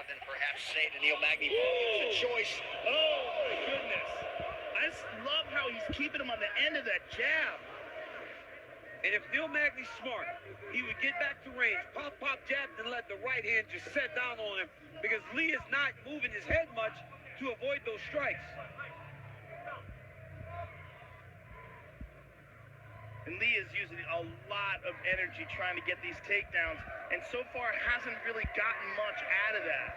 than perhaps say to Neil Magny. It's a choice. Oh, my goodness. I just love how he's keeping him on the end of that jab. And if Neil Magny's smart, he would get back to range, pop, jab, and let the right hand just set down on him because Lee is not moving his head much to avoid those strikes. And Lee is using a lot of energy trying to get these takedowns, and so far hasn't really gotten much out of that.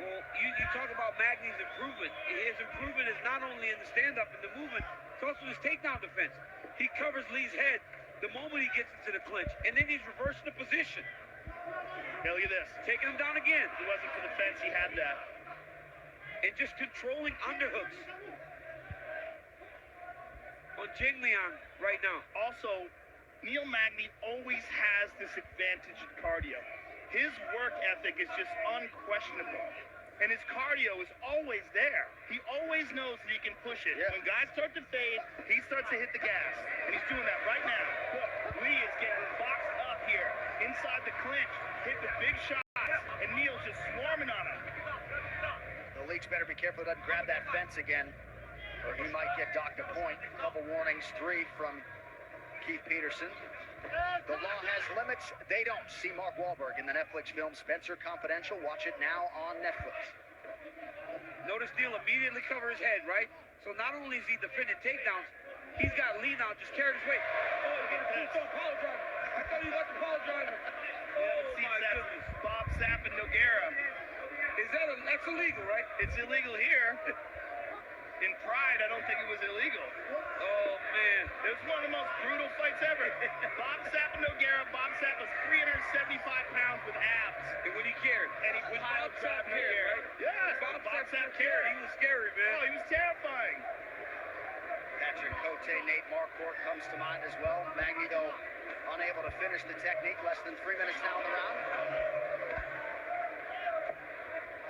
Well, you talk about Magny's improvement. His improvement is not only in the stand-up and the movement, it's also his takedown defense. He covers Lee's head the moment he gets into the clinch, and then he's reversing the position. Hey, look at this. Taking him down again. If it wasn't for the fence, he had that. And just controlling underhooks on jingliang right now. Also, Neil Magny always has this advantage in cardio. His work ethic is just unquestionable. And his cardio is always there. He always knows that he can push it. Yeah. When guys start to fade, he starts to hit the gas. And he's doing that right now. Look, Lee is getting boxed up here inside the clinch, hit with big shots, and Neil's just swarming on him. The Leaks better be careful he doesn't grab that fence again, or he might get docked a point. A couple warnings, 3 from Keith Peterson. The law has limits. They don't. See Mark Wahlberg in the Netflix film Spencer Confidential. Watch it now on Netflix. Notice Neil immediately cover his head, right? So not only is he defending takedowns, he's got Lee now just carried his weight. Oh, he's getting a power driver. I thought he got the power driver. Oh, my goodness. Bob Sapp and Nogueira. That's illegal, right? It's illegal here. In Pride, I don't think it was illegal. Oh, man. It was one of the most brutal fights ever. Bob Sapp and Nogueira. Bob Sapp was 375 pounds with abs. And when he cared. And he When piled Bob Sapp drive cared, Nogueira. right? Yes, Bob Sapp cared. He was scary, man. Oh, he was terrifying. Patrick Cote, Nate Marquardt comes to mind as well. Magny, though, unable to finish the technique. Less than 3 minutes now in the round.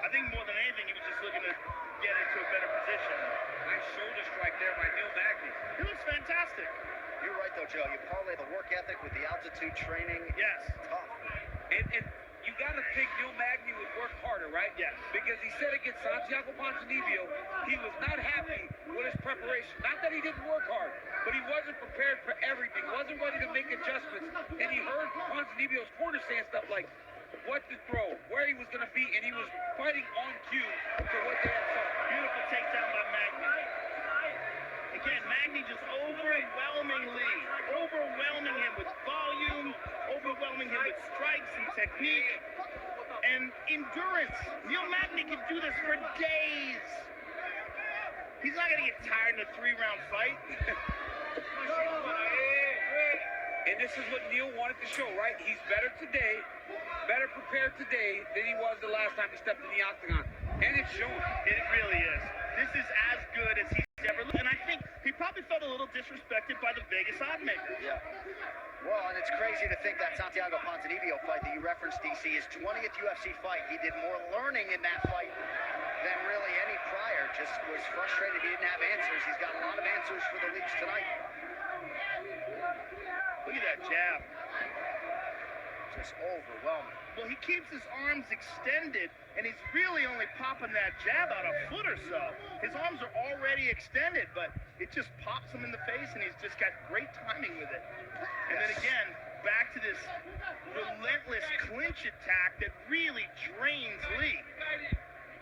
I think more than anything, he was just looking to get into a better position. Nice shoulder strike there by Neil Magny. He looks fantastic. You're right, though, Joe. You parlay the work ethic with the altitude training. Yes. Tough. And you got to think Neil Magny would work harder, right? Yes. Because he said against Santiago Ponzinibbio, he was not happy with his preparation. Not that he didn't work hard, but he wasn't prepared for everything. Wasn't ready to make adjustments. And he heard Ponzinibbio's corner saying stuff like what to throw, where he was going to be, and he was fighting on cue for what they had saw. Beautiful takedown by Magny. Again, Magny just overwhelming Lee. Overwhelming him with volume, overwhelming him with strikes and technique, and endurance. Neil Magny can do this for days. He's not going to get tired in a 3-round fight. And this is what Neil wanted to show, right? He's better today, better prepared today than he was the last time he stepped in the octagon. And it's showing. It really is. This is as good as he's ever looked. And I think he probably felt a little disrespected by the Vegas odd makers. Yeah. Well, and it's crazy to think that Santiago Ponzinibbio fight that you referenced, DC, his 20th UFC fight. He did more learning in that fight than really any prior. Just was frustrated he didn't have answers. He's got a lot of answers for the Leaks tonight. Look at that jab. Just overwhelming. Well, he keeps his arms extended, and he's really only popping that jab out a foot or so. His arms are already extended, but it just pops him in the face, and he's just got great timing with it. And then again, back to this relentless clinch attack that really drains Lee.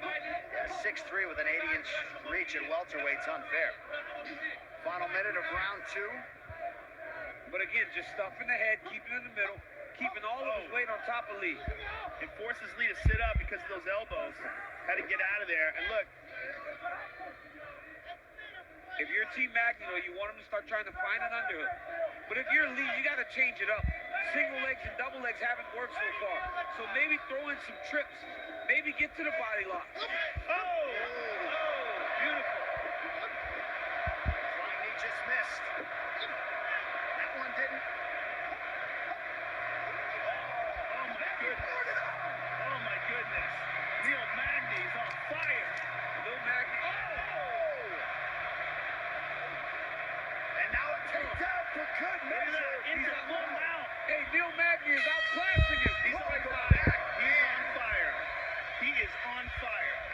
Yeah, 6'3" with an 80-inch reach at welterweight's unfair. Final minute of round 2. But again, just stuffing the head, keeping it in the middle, keeping all of his weight on top of Lee. It forces Lee to sit up because of those elbows. Had to get out of there. And look. If you're Team Magny, you want him to start trying to find an underhook. But if you're Lee, you got to change it up. Single legs and double legs haven't worked so far. So maybe throw in some trips. Maybe get to the body lock. Oh, beautiful. Flying knee just missed. That one didn't. Oh, my goodness. Oh, my goodness. Neil Magny is on fire. Neil Magny. And now a takedown for good measure. Into full mount. Hey, Neil Magny is outclassing him. He's on fire. He's on fire. is on fire.